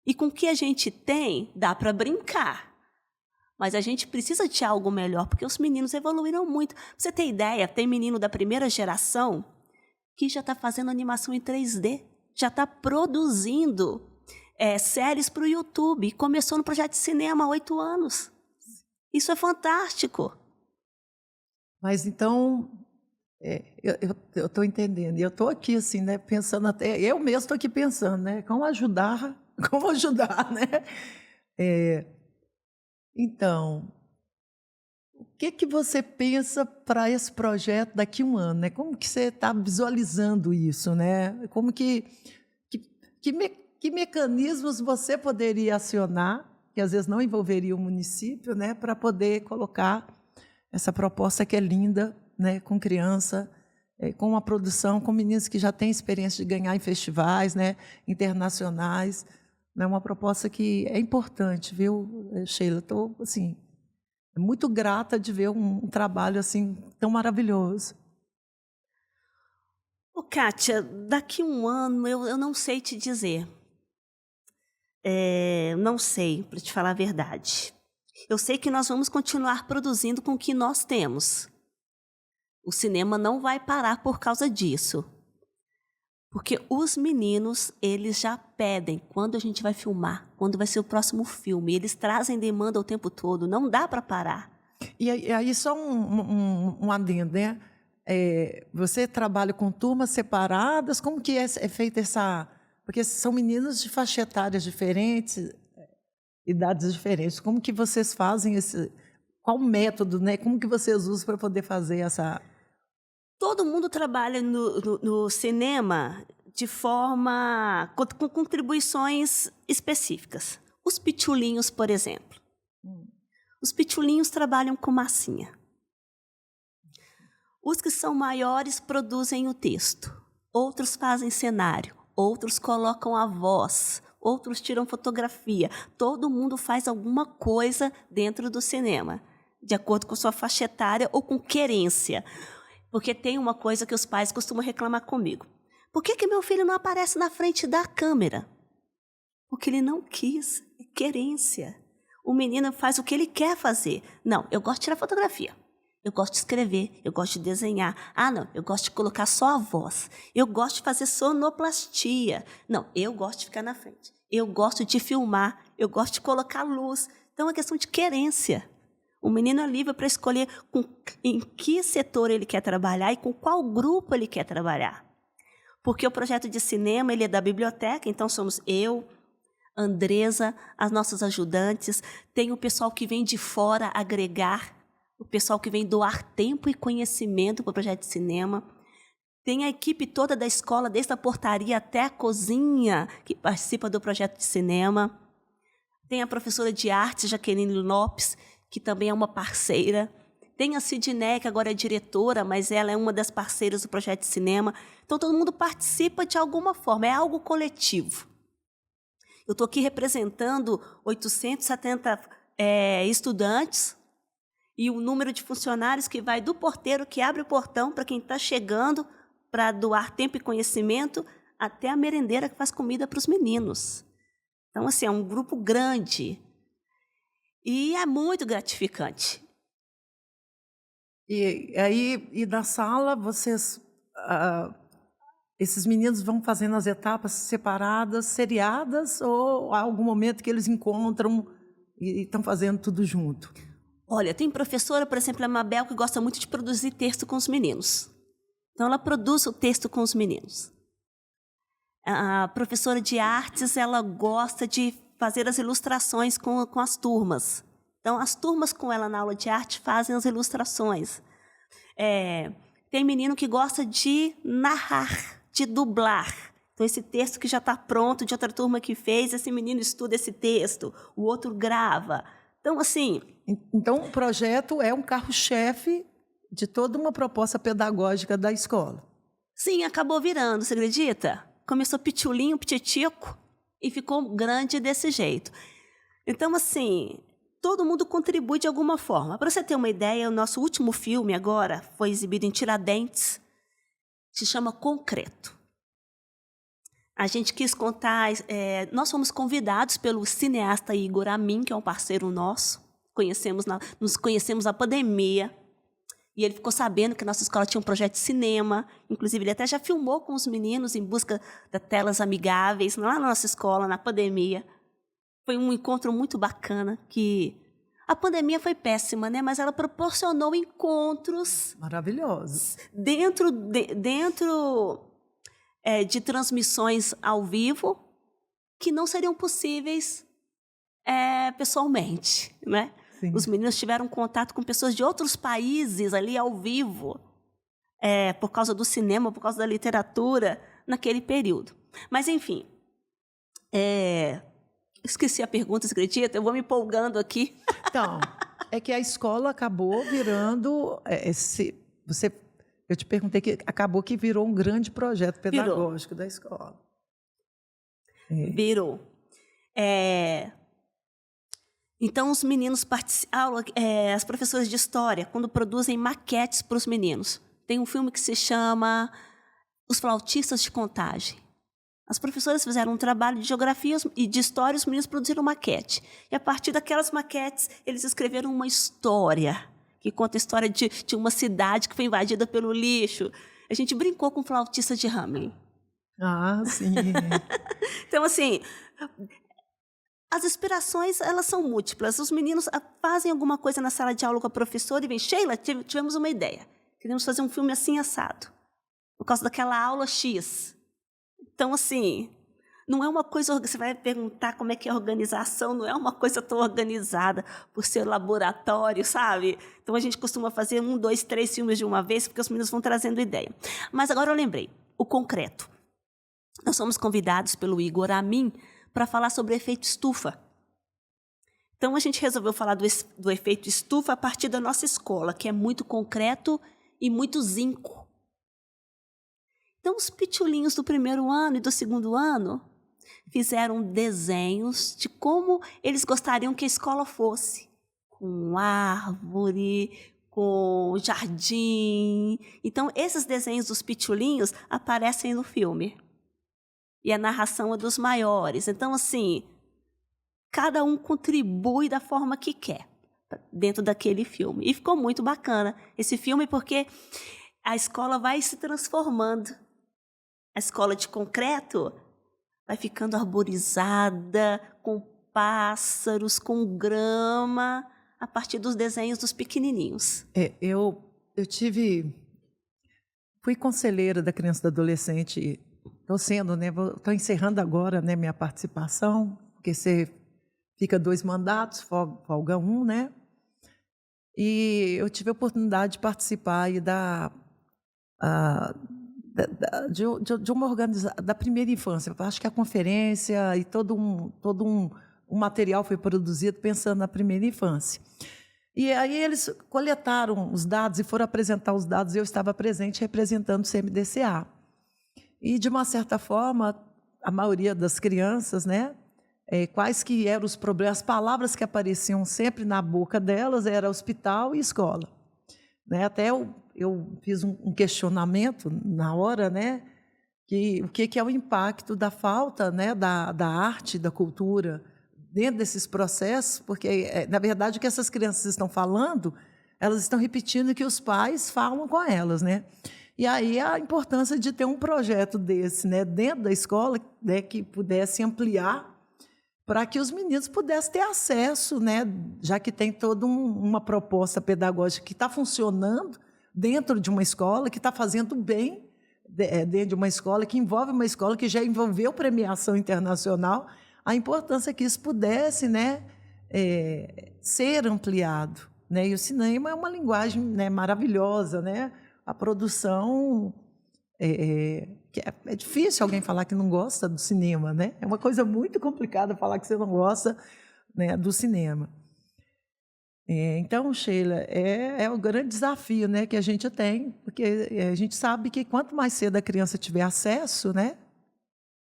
E com o que a gente tem, dá para brincar. Mas a gente precisa de algo melhor, porque os meninos evoluíram muito. Pra você ter ideia, tem menino da primeira geração que já está fazendo animação em 3D, já está produzindo séries para o YouTube. Começou no projeto de cinema há 8 anos. Isso é fantástico. Mas então, eu estou entendendo. E eu estou aqui, assim, né, pensando até... Eu mesmo estou aqui pensando, né? Como ajudar, né? Então, o que você pensa para esse projeto daqui a um ano, né? Como que você está visualizando isso, né? Como que mecanismos você poderia acionar, que às vezes não envolveria o município, né, para poder colocar essa proposta que é linda, né, com criança, com uma produção, com meninos que já têm experiência de ganhar em festivais, né, internacionais. É uma proposta que é importante, viu, Sheila? Estou, assim, muito grata de ver um trabalho assim tão maravilhoso. Ô, Kátia, daqui a um ano eu não sei te dizer. Não sei, para te falar a verdade. Eu sei que nós vamos continuar produzindo com o que nós temos. O cinema não vai parar por causa disso. Porque os meninos, eles já pedem quando a gente vai filmar, quando vai ser o próximo filme. Eles trazem demanda o tempo todo, não dá para parar. E aí só um adendo, né? Você trabalha com turmas separadas, como que é feita essa... Porque são meninos de faixa etárias diferentes, idades diferentes. Como que vocês fazem esse... Qual o método, né? Como que vocês usam para poder fazer essa... Todo mundo trabalha no cinema de forma... com contribuições específicas. Os pitulinhos, por exemplo. Os pitulinhos trabalham com massinha. Os que são maiores produzem o texto. Outros fazem cenário. Outros colocam a voz. Outros tiram fotografia. Todo mundo faz alguma coisa dentro do cinema, de acordo com sua faixa etária ou com querência. Porque tem uma coisa que os pais costumam reclamar comigo. Por que meu filho não aparece na frente da câmera? Porque ele não quis, é querência. O menino faz o que ele quer fazer. Não, eu gosto de tirar fotografia. Eu gosto de escrever, eu gosto de desenhar. Ah, não, eu gosto de colocar só a voz. Eu gosto de fazer sonoplastia. Não, eu gosto de ficar na frente. Eu gosto de filmar, eu gosto de colocar luz. Então é uma questão de querência. O menino é livre para escolher em que setor ele quer trabalhar e com qual grupo ele quer trabalhar. Porque o projeto de cinema ele é da biblioteca, então somos eu, Andresa, as nossas ajudantes, tem o pessoal que vem de fora agregar, o pessoal que vem doar tempo e conhecimento para o projeto de cinema. Tem a equipe toda da escola, desde a portaria até a cozinha, que participa do projeto de cinema. Tem a professora de arte, Jaqueline Lopes, que também é uma parceira. Tem a Sidney, que agora é diretora, mas ela é uma das parceiras do projeto de cinema. Então, todo mundo participa de alguma forma, é algo coletivo. Eu estou aqui representando 870 estudantes e o número de funcionários que vai do porteiro que abre o portão para quem está chegando para doar tempo e conhecimento, até a merendeira que faz comida para os meninos. Então, assim, é um grupo grande. E é muito gratificante. E na sala, vocês... esses meninos vão fazendo as etapas separadas, seriadas, ou há algum momento que eles encontram e estão fazendo tudo junto? Olha, tem professora, por exemplo, a Mabel, que gosta muito de produzir texto com os meninos. Então, ela produz o texto com os meninos. A professora de artes, ela gosta de fazer as ilustrações com as turmas. Então, as turmas com ela na aula de arte fazem as ilustrações. Tem menino que gosta de narrar, de dublar. Então, esse texto que já está pronto, de outra turma que fez, esse menino estuda esse texto, o outro grava. Então, assim... Então, o projeto é um carro-chefe de toda uma proposta pedagógica da escola. Sim, acabou virando, você acredita? Começou pitulinho, pititico, e ficou grande desse jeito. Então, assim, todo mundo contribui de alguma forma. Para você ter uma ideia, o nosso último filme agora foi exibido em Tiradentes. se chama Concreto. A gente quis contar... nós fomos convidados pelo cineasta Igor Amin, que é um parceiro nosso. Nos conhecemos na pandemia. E ele ficou sabendo que a nossa escola tinha um projeto de cinema. Inclusive, ele até já filmou com os meninos em busca de telas amigáveis, lá na nossa escola, na pandemia. Foi um encontro muito bacana, que a pandemia foi péssima, né? Mas ela proporcionou encontros... Maravilhosos. Dentro de transmissões ao vivo que não seriam possíveis pessoalmente, né? Sim. Os meninos tiveram contato com pessoas de outros países ali ao vivo, por causa do cinema, por causa da literatura, naquele período. Mas, enfim, esqueci a pergunta, você acredita? Eu vou me empolgando aqui. Então, é que a escola acabou virando... eu te perguntei que acabou que virou um grande projeto pedagógico da escola. Virou. Então, os meninos as professoras de história, quando produzem maquetes para os meninos, tem um filme que se chama Os Flautistas de Contagem. As professoras fizeram um trabalho de geografia e de história, os meninos produziram maquete. E, a partir daquelas maquetes, eles escreveram uma história, que conta a história de uma cidade que foi invadida pelo lixo. A gente brincou com o flautista de Hamelin. Ah, sim. Então, assim... As inspirações, elas são múltiplas. Os meninos fazem alguma coisa na sala de aula com a professora e vem, Sheila, tivemos uma ideia. Queremos fazer um filme assim assado, por causa daquela aula X. Então, assim, não é uma coisa... Você vai perguntar como é que é a organização, não é uma coisa tão organizada por ser laboratório, sabe? Então, a gente costuma fazer 1, 2, 3 filmes de uma vez, porque os meninos vão trazendo ideia. Mas agora eu lembrei, o concreto. Nós fomos convidados pelo Igor Amin para falar sobre o efeito estufa. Então, a gente resolveu falar do efeito estufa a partir da nossa escola, que é muito concreto e muito zinco. Então, os pitulinhos do primeiro ano e do segundo ano fizeram desenhos de como eles gostariam que a escola fosse, com árvore, com jardim. Então, esses desenhos dos pitulinhos aparecem no filme. E a narração é dos maiores. Então, assim, cada um contribui da forma que quer dentro daquele filme. E ficou muito bacana esse filme, porque a escola vai se transformando. A escola de concreto vai ficando arborizada, com pássaros, com grama, a partir dos desenhos dos pequenininhos. Eu fui conselheira da criança e do adolescente. Estou encerrando agora, né, minha participação, porque você fica 2 mandatos, folga 1, né? E eu tive a oportunidade de participar aí de uma organização da primeira infância. Acho que a conferência e todo um material foi produzido pensando na primeira infância. E aí eles coletaram os dados e foram apresentar os dados, e eu estava presente representando o CMDCA. E, de uma certa forma, a maioria das crianças, né, quais que eram os problemas, as palavras que apareciam sempre na boca delas era hospital e escola. Né? Até eu fiz um questionamento na hora, né, o que é o impacto da falta, né, da arte, da cultura, dentro desses processos, porque, na verdade, o que essas crianças estão falando, elas estão repetindo o que os pais falam com elas, né? E aí a importância de ter um projeto desse, né, dentro da escola, né, que pudesse ampliar para que os meninos pudessem ter acesso, né, já que tem toda uma proposta pedagógica que está funcionando dentro de uma escola, que está fazendo bem dentro de uma escola, que envolve uma escola que já envolveu premiação internacional, a importância que isso pudesse, né, ser ampliado. Né? E o cinema é uma linguagem, né, maravilhosa, né? A produção... É difícil alguém falar que não gosta do cinema, né? É uma coisa muito complicada falar que você não gosta, né, do cinema. Então, Sheila, é o grande desafio, né, que a gente tem, porque a gente sabe que quanto mais cedo a criança tiver acesso, né,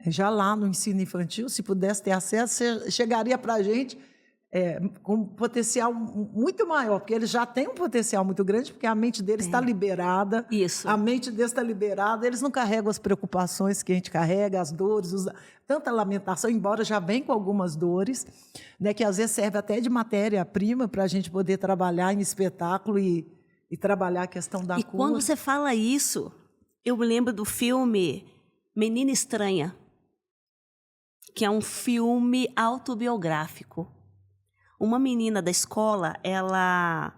já lá no ensino infantil, se pudesse ter acesso, chegaria para a gente com um potencial muito maior, porque ele já tem um potencial muito grande, porque a mente dele está liberada. Isso. A mente dele está liberada, eles não carregam as preocupações que a gente carrega, as dores, tanta lamentação, embora já vem com algumas dores, né, que às vezes serve até de matéria-prima para a gente poder trabalhar em espetáculo e trabalhar a questão da E cura. quando você fala isso, eu me lembro do filme Menina Estranha, que é um filme autobiográfico. Uma menina da escola, ela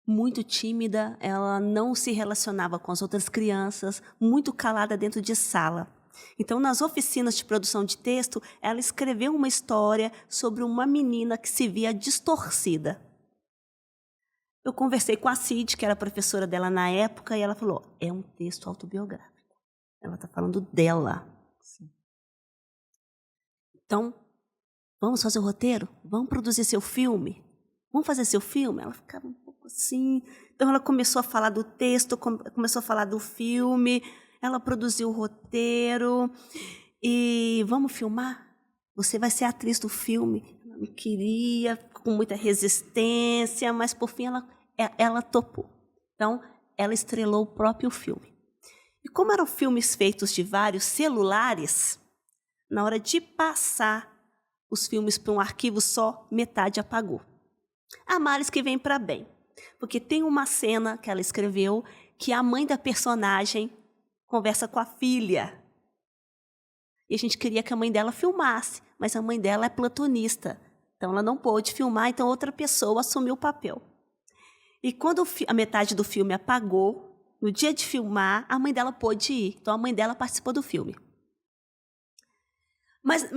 muito tímida, ela não se relacionava com as outras crianças, muito calada dentro de sala. Então, nas oficinas de produção de texto, ela escreveu uma história sobre uma menina que se via distorcida. Eu conversei com a Cid, que era professora dela na época, e ela falou, é um texto autobiográfico. Ela está falando dela. Sim. Então, vamos fazer o roteiro? Vamos produzir seu filme? Vamos fazer seu filme? Ela ficava um pouco assim. Então, ela começou a falar do texto, começou a falar do filme, ela produziu o roteiro. E vamos filmar? Você vai ser a atriz do filme. Ela não queria, com muita resistência, mas, por fim, ela topou. Então, ela estrelou o próprio filme. E como eram filmes feitos de vários celulares, na hora de passar os filmes para um arquivo só, metade apagou. Há males que vêm para bem, porque tem uma cena que ela escreveu que a mãe da personagem conversa com a filha. E a gente queria que a mãe dela filmasse, mas a mãe dela é platonista, então ela não pôde filmar, então outra pessoa assumiu o papel. E quando a metade do filme apagou, no dia de filmar, a mãe dela pôde ir, então a mãe dela participou do filme. Mas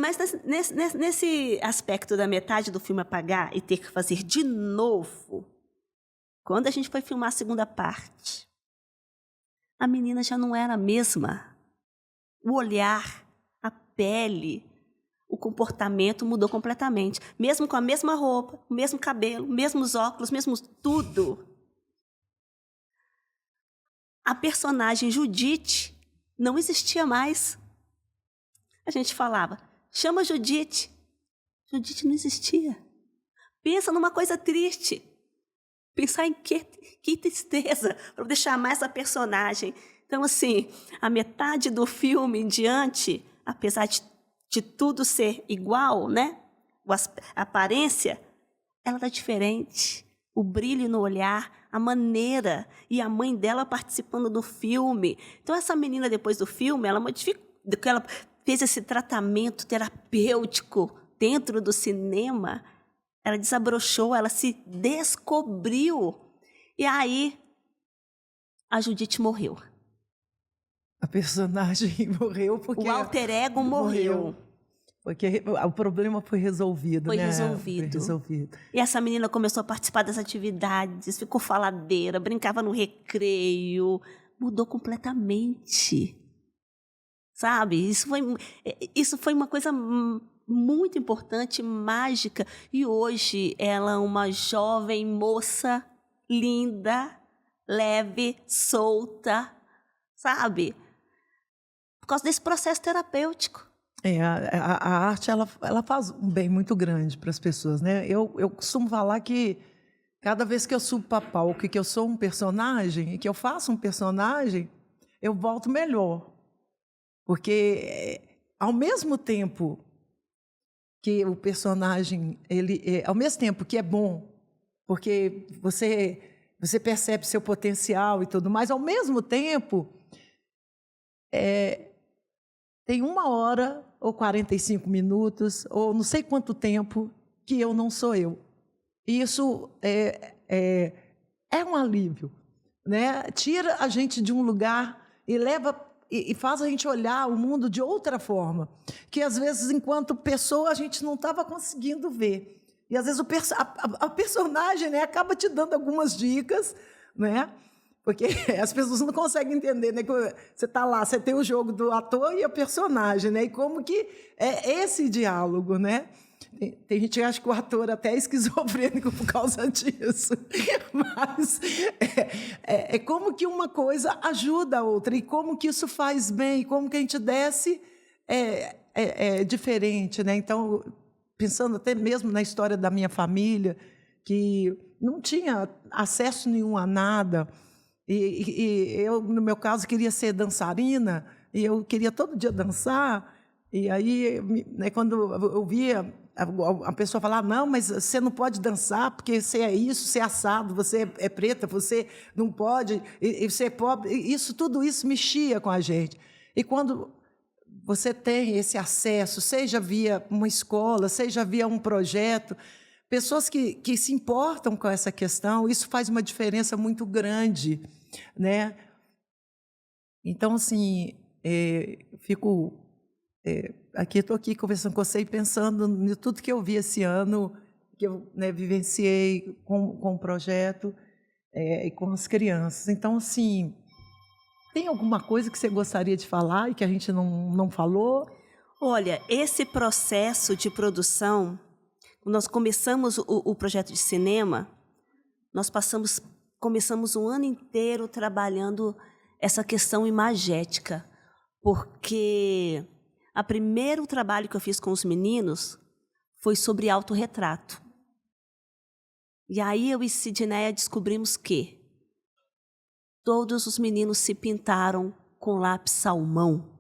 nesse aspecto da metade do filme apagar e ter que fazer de novo, quando a gente foi filmar a segunda parte, a menina já não era a mesma. O olhar, a pele, o comportamento mudou completamente. Mesmo com a mesma roupa, o mesmo cabelo, mesmos óculos, mesmo tudo. A personagem Judite não existia mais. A gente falava, chama Judite. Judite não existia. Pensa numa coisa triste. Pensar em que tristeza para poder chamar essa personagem. Então, assim, a metade do filme em diante, apesar de tudo ser igual, né? A aparência, ela era diferente. O brilho no olhar, a maneira, e a mãe dela participando do filme. Então, essa menina, depois do filme, ela modificou, ela fez esse tratamento terapêutico dentro do cinema, ela desabrochou, ela se descobriu. E aí, a Judite morreu. A personagem morreu porque... O alter ego morreu. Porque o problema foi resolvido, Foi né? resolvido. Foi resolvido. E essa menina começou a participar das atividades, ficou faladeira, brincava no recreio, mudou completamente. Sabe? Isso foi uma coisa muito importante, mágica. E hoje ela é uma jovem moça, linda, leve, solta, sabe? Por causa desse processo terapêutico. A arte ela faz um bem muito grande para as pessoas, né? Eu costumo falar que cada vez que eu subo para palco e que eu sou um personagem, e que eu faço um personagem, eu volto melhor. Porque, ao mesmo tempo que o personagem, ao mesmo tempo que é bom, porque você percebe seu potencial e tudo mais, ao mesmo tempo, tem 1 hora ou 45 minutos, ou não sei quanto tempo, que eu não sou eu. E isso é um alívio, né? Tira a gente de um lugar e leva... E faz a gente olhar o mundo de outra forma, que às vezes, enquanto pessoa, a gente não estava conseguindo ver. E às vezes a personagem, né, acaba te dando algumas dicas, né? Porque as pessoas não conseguem entender, né? Que você está lá, você tem o jogo do ator e a personagem, né? E como que é esse diálogo, né? Tem gente que acha que o ator até é esquizofrênico por causa disso. Mas é como que uma coisa ajuda a outra, e como que isso faz bem, e como que a gente desce é diferente, né? Então, pensando até mesmo na história da minha família, que não tinha acesso nenhum a nada. E eu, no meu caso, queria ser dançarina, e eu queria todo dia dançar. E aí, né, quando eu via a pessoa falar, não, mas você não pode dançar porque você é isso, você é assado, você é preta, você não pode, e você é pobre. Tudo isso mexia com a gente. E quando você tem esse acesso, seja via uma escola, seja via um projeto, pessoas que se importam com essa questão, isso faz uma diferença muito grande, né? Então, assim, fico... estou aqui conversando com você e pensando em tudo que eu vi esse ano, que eu, né, vivenciei com o projeto e com as crianças. Então, assim, tem alguma coisa que você gostaria de falar e que a gente não falou? Olha, esse processo de produção, quando nós começamos o projeto de cinema, nós começamos um ano inteiro trabalhando essa questão imagética, porque o primeiro trabalho que eu fiz com os meninos foi sobre autorretrato. E aí eu e Sidneia descobrimos que todos os meninos se pintaram com lápis salmão,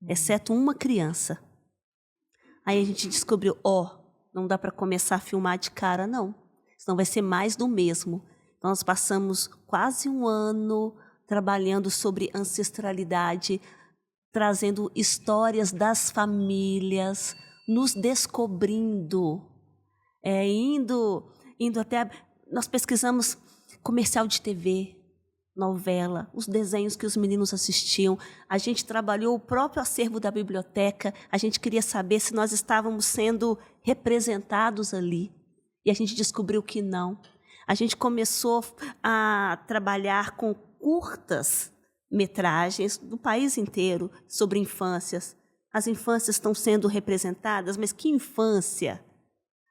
exceto uma criança. Aí a gente descobriu, não dá para começar a filmar de cara, não. Senão vai ser mais do mesmo. Então nós passamos quase um ano trabalhando sobre ancestralidade, trazendo histórias das famílias, nos descobrindo, indo até... Nós pesquisamos comercial de TV, novela, os desenhos que os meninos assistiam. A gente trabalhou o próprio acervo da biblioteca. A gente queria saber se nós estávamos sendo representados ali. E a gente descobriu que não. A gente começou a trabalhar com curtas metragens do país inteiro sobre infâncias. As infâncias estão sendo representadas, mas que infância?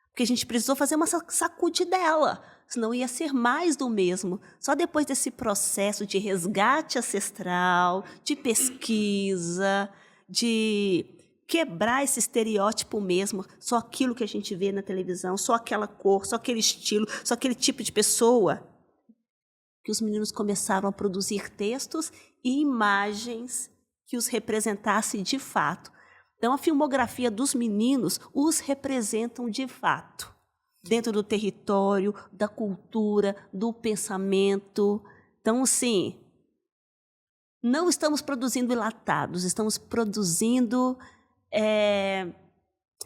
Porque a gente precisou fazer uma sacudidela, senão ia ser mais do mesmo. Só depois desse processo de resgate ancestral, de pesquisa, de quebrar esse estereótipo mesmo, só aquilo que a gente vê na televisão, só aquela cor, só aquele estilo, só aquele tipo de pessoa, que os meninos começaram a produzir textos e imagens que os representassem de fato. Então, a filmografia dos meninos os representam de fato, dentro do território, da cultura, do pensamento. Então, assim, não estamos produzindo enlatados, estamos produzindo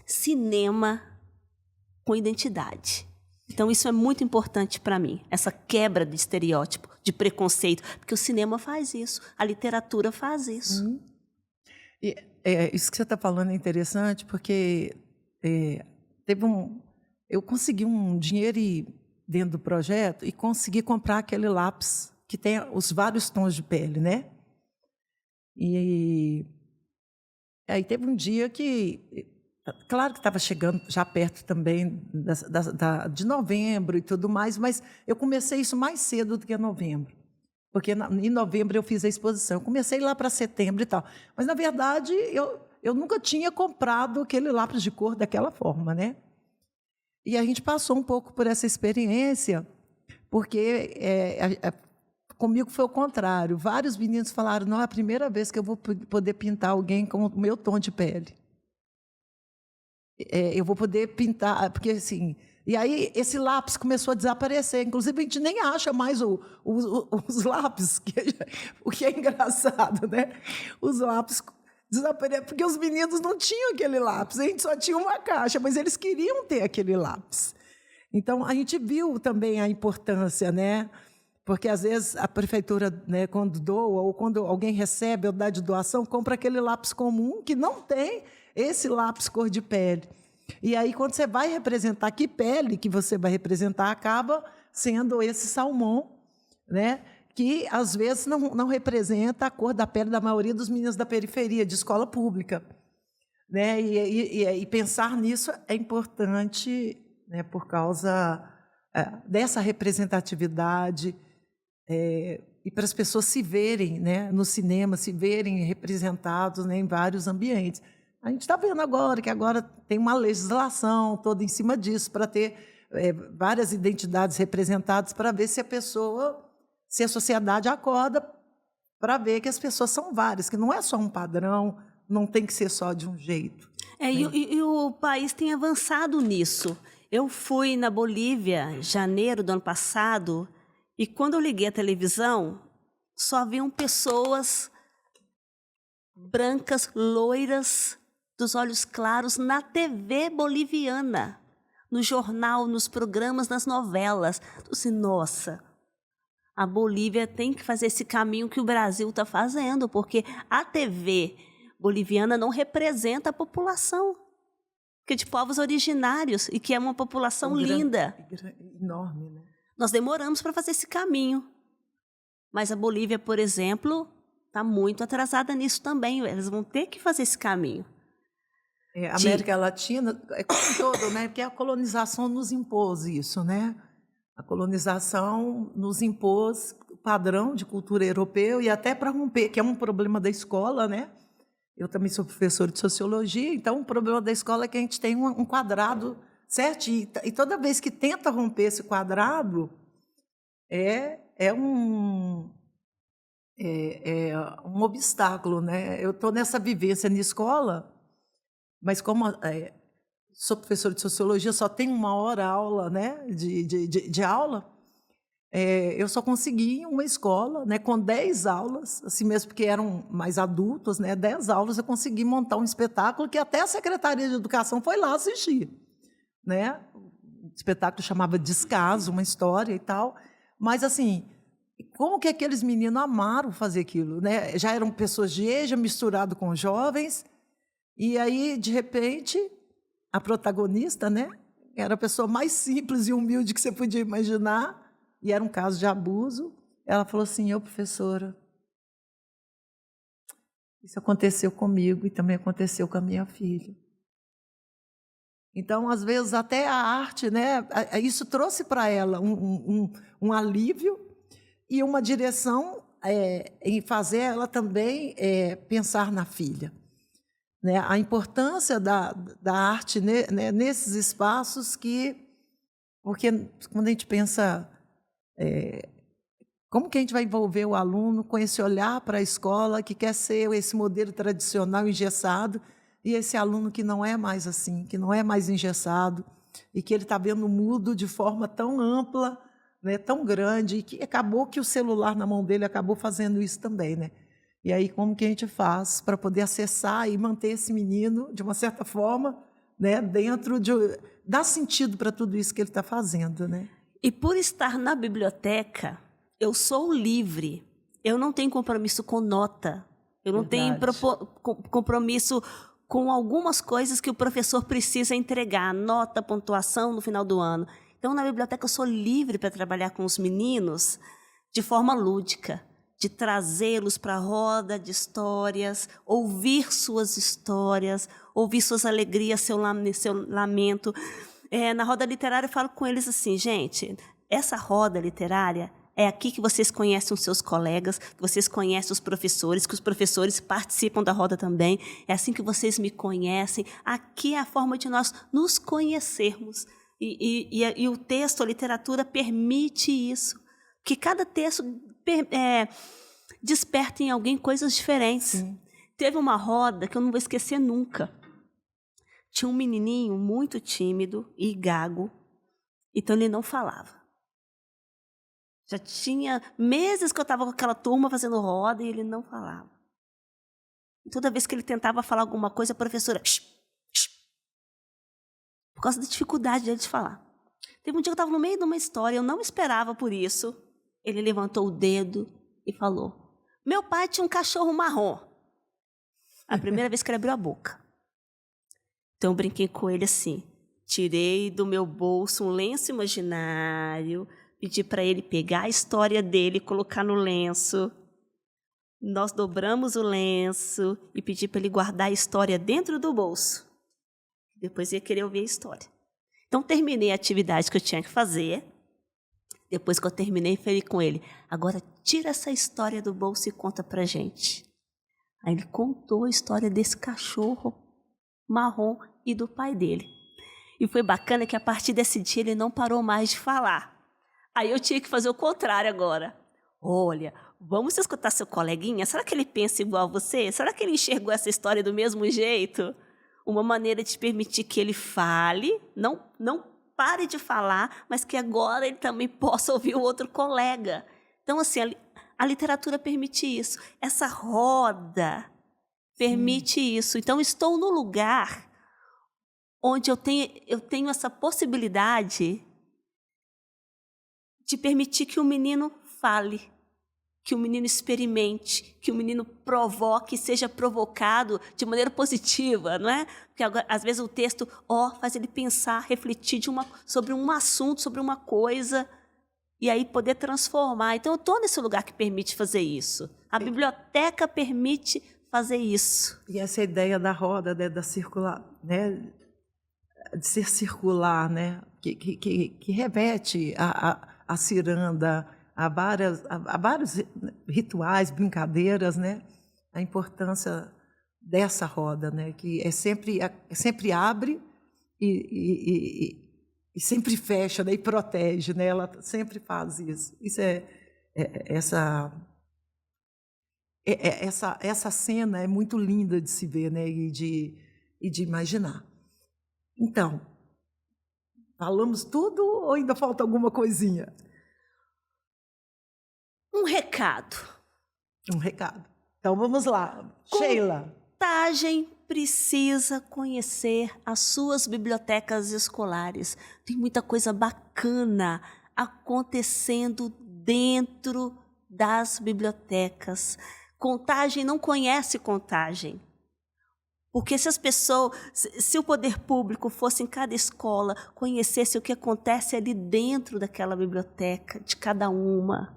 cinema com identidade. Então, isso é muito importante para mim, essa quebra de estereótipo, de preconceito, porque o cinema faz isso, a literatura faz isso. E, isso que você está falando é interessante, porque eu consegui um dinheiro dentro do projeto e consegui comprar aquele lápis que tem os vários tons de pele, né? E aí teve um dia que... Claro que estava chegando já perto também de novembro e tudo mais, mas eu comecei isso mais cedo do que novembro, porque em novembro eu fiz a exposição. Eu comecei lá para setembro e tal, mas, na verdade, eu nunca tinha comprado aquele lápis de cor daquela forma, né? E a gente passou um pouco por essa experiência, porque comigo foi o contrário. Vários meninos falaram, não, é a primeira vez que eu vou poder pintar alguém com o meu tom de pele. Eu vou poder pintar, porque assim... E aí esse lápis começou a desaparecer. Inclusive, a gente nem acha mais os lápis, o que é engraçado, né? Os lápis desapareceram, porque os meninos não tinham aquele lápis, a gente só tinha uma caixa, mas eles queriam ter aquele lápis. Então, a gente viu também a importância, né? Porque, às vezes, a prefeitura, né, quando doa, ou quando alguém recebe ou dá de doação, compra aquele lápis comum que não tem esse lápis cor de pele. E aí, quando você vai representar, que pele que você vai representar, acaba sendo esse salmão, né? Que, às vezes, não representa a cor da pele da maioria dos meninos da periferia, de escola pública. Né? E pensar nisso é importante, né, por causa dessa representatividade, e para as pessoas se verem, né, no cinema, se verem representados, né, em vários ambientes. A gente está vendo agora que agora tem uma legislação toda em cima disso para ter várias identidades representadas para ver se se a sociedade acorda para ver que as pessoas são várias, que não é só um padrão, não tem que ser só de um jeito. E o país tem avançado nisso. Eu fui na Bolívia em janeiro do ano passado e quando eu liguei a televisão, só haviam pessoas brancas, loiras, dos olhos claros na TV boliviana, no jornal, nos programas, nas novelas. Eu disse, nossa, a Bolívia tem que fazer esse caminho que o Brasil está fazendo, porque a TV boliviana não representa a população, que é de povos originários e que é uma população linda. Enorme, né? Nós demoramos para fazer esse caminho. Mas a Bolívia, por exemplo, está muito atrasada nisso também. Eles vão ter que fazer esse caminho. A América Latina, como um todo, né? Porque a colonização nos impôs isso, né? A colonização nos impôs o padrão de cultura europeu e até para romper, que é um problema da escola, né? Eu também sou professora de sociologia, então o problema da escola é que a gente tem um quadrado certo? E toda vez que tenta romper esse quadrado, é um obstáculo, né? Eu estou nessa vivência na escola, mas como sou professora de sociologia, só tenho 1 hora aula, né, de aula, eu só consegui uma escola, né, com 10 aulas, assim mesmo, porque eram mais adultos, né, 10 aulas, eu consegui montar um espetáculo que até a Secretaria de Educação foi lá assistir, né? O espetáculo chamava Descaso, uma história e tal, mas assim, como que aqueles meninos amaram fazer aquilo, né? Já eram pessoas de EJA misturado com jovens, e aí, de repente, a protagonista, né, era a pessoa mais simples e humilde que você podia imaginar, e era um caso de abuso. Ela falou assim: professora, isso aconteceu comigo e também aconteceu com a minha filha. Então, às vezes, até a arte, né, isso trouxe para ela um alívio e uma direção em fazer ela também pensar na filha. Né, a importância da arte, né, nesses espaços porque quando a gente pensa como que a gente vai envolver o aluno com esse olhar para a escola que quer ser esse modelo tradicional engessado e esse aluno que não é mais assim, que não é mais engessado e que ele está vendo o mundo de forma tão ampla, né, tão grande, e que acabou que o celular na mão dele acabou fazendo isso também, né? E aí, como que a gente faz para poder acessar e manter esse menino, de uma certa forma, né, dentro dar sentido para tudo isso que ele está fazendo, né? E por estar na biblioteca, eu sou livre. Eu não tenho compromisso com nota. Eu não tenho compromisso com algumas coisas que o professor precisa entregar, nota, pontuação no final do ano. Então, na biblioteca, eu sou livre para trabalhar com os meninos de forma lúdica, de trazê-los para a roda de histórias, ouvir suas histórias, ouvir suas alegrias, seu lamento. Na roda literária, eu falo com eles assim: gente, essa roda literária é aqui que vocês conhecem os seus colegas, que vocês conhecem os professores, que os professores participam da roda também. É assim que vocês me conhecem. Aqui é a forma de nós nos conhecermos. E o texto, a literatura, permite isso. Que cada texto desperta em alguém coisas diferentes. Sim. Teve uma roda que eu não vou esquecer nunca. Tinha um menininho muito tímido e gago, então ele não falava. Já tinha meses que eu estava com aquela turma fazendo roda e ele não falava. E toda vez que ele tentava falar alguma coisa, a professora... por causa da dificuldade dele de falar. Teve um dia que eu estava no meio de uma história, eu não esperava por isso. Ele levantou o dedo e falou: meu pai tinha um cachorro marrom. A primeira vez que ele abriu a boca. Então eu brinquei com ele assim, tirei do meu bolso um lenço imaginário, pedi para ele pegar a história dele e colocar no lenço. Nós dobramos o lenço e pedi para ele guardar a história dentro do bolso. Depois ia querer ouvir a história. Então terminei a atividade que eu tinha que fazer. Depois que eu terminei, falei com ele: agora tira essa história do bolso e conta pra gente. Aí ele contou a história desse cachorro marrom e do pai dele. E foi bacana que a partir desse dia ele não parou mais de falar. Aí eu tinha que fazer o contrário agora. Olha, vamos escutar seu coleguinha? Será que ele pensa igual a você? Será que ele enxergou essa história do mesmo jeito? Uma maneira de permitir que ele fale, não pare de falar, mas que agora ele também possa ouvir o outro colega. Então, assim, a literatura permite isso. Essa roda permite isso. Então, estou no lugar onde eu tenho essa possibilidade de permitir que o menino fale, que o menino experimente, que o menino provoque, seja provocado de maneira positiva, não é? Porque às vezes o texto faz ele pensar, refletir sobre um assunto, sobre uma coisa, e aí poder transformar. Então, eu estou nesse lugar que permite fazer isso. A biblioteca permite fazer isso. E essa ideia da roda, né, da circular, né, de ser circular, né, que remete a ciranda, há vários rituais, brincadeiras, né? A importância dessa roda, né? Que sempre abre e sempre fecha, né? E protege, né? Ela sempre faz isso. Isso essa cena é muito linda de se ver, né? E de imaginar. Então, falamos tudo ou ainda falta alguma coisinha? Um recado. Então, vamos lá. Sheila. Contagem precisa conhecer as suas bibliotecas escolares. Tem muita coisa bacana acontecendo dentro das bibliotecas. Contagem não conhece Contagem. Porque se o poder público fosse em cada escola, conhecesse o que acontece ali dentro daquela biblioteca, de cada uma,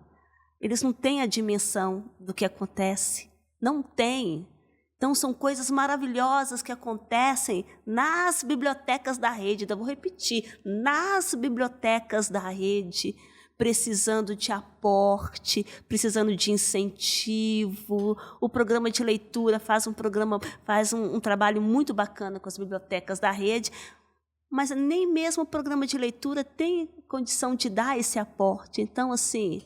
eles não têm a dimensão do que acontece. Não têm. Então, são coisas maravilhosas que acontecem nas bibliotecas da rede. Então, vou repetir. Nas bibliotecas da rede, precisando de aporte, precisando de incentivo. O programa de leitura faz um trabalho muito bacana com as bibliotecas da rede, mas nem mesmo o programa de leitura tem condição de dar esse aporte. Então, assim,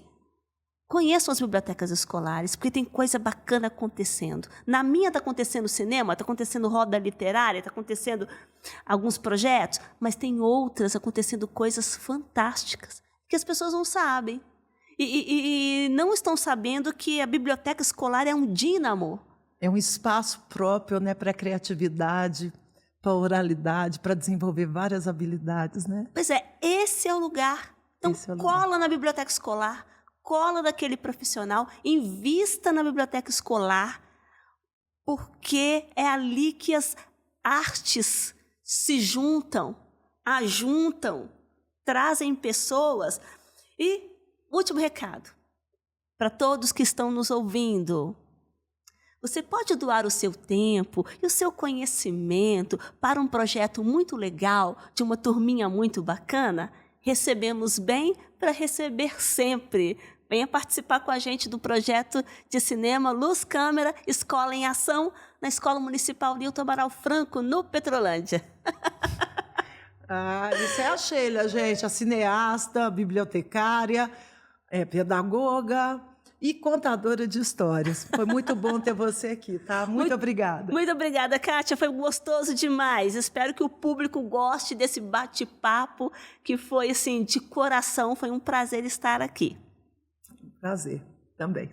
conheçam as bibliotecas escolares, porque tem coisa bacana acontecendo. Na minha está acontecendo cinema, está acontecendo roda literária, está acontecendo alguns projetos, mas tem outras acontecendo coisas fantásticas que as pessoas não sabem. E não estão sabendo que a biblioteca escolar é um dínamo. É um espaço próprio, né, para a criatividade, para a oralidade, para desenvolver várias habilidades, né? Pois é, esse é o lugar. Então, cola na biblioteca escolar, cola daquele profissional, invista na biblioteca escolar, porque é ali que as artes se juntam, ajuntam, trazem pessoas. E último recado para todos que estão nos ouvindo: você pode doar o seu tempo e o seu conhecimento para um projeto muito legal, de uma turminha muito bacana? Recebemos bem para receber sempre. Venha participar com a gente do projeto de cinema Luz, Câmera, Escola em Ação, na Escola Municipal Nilton Amaral Franco, no Petrolândia. Isso é a Sheila, gente, a cineasta, bibliotecária, pedagoga e contadora de histórias. Foi muito bom ter você aqui, tá? Muito obrigada. Muito obrigada, Kátia. Foi gostoso demais. Espero que o público goste desse bate-papo, que foi, assim, de coração. Foi um prazer estar aqui. Prazer, também.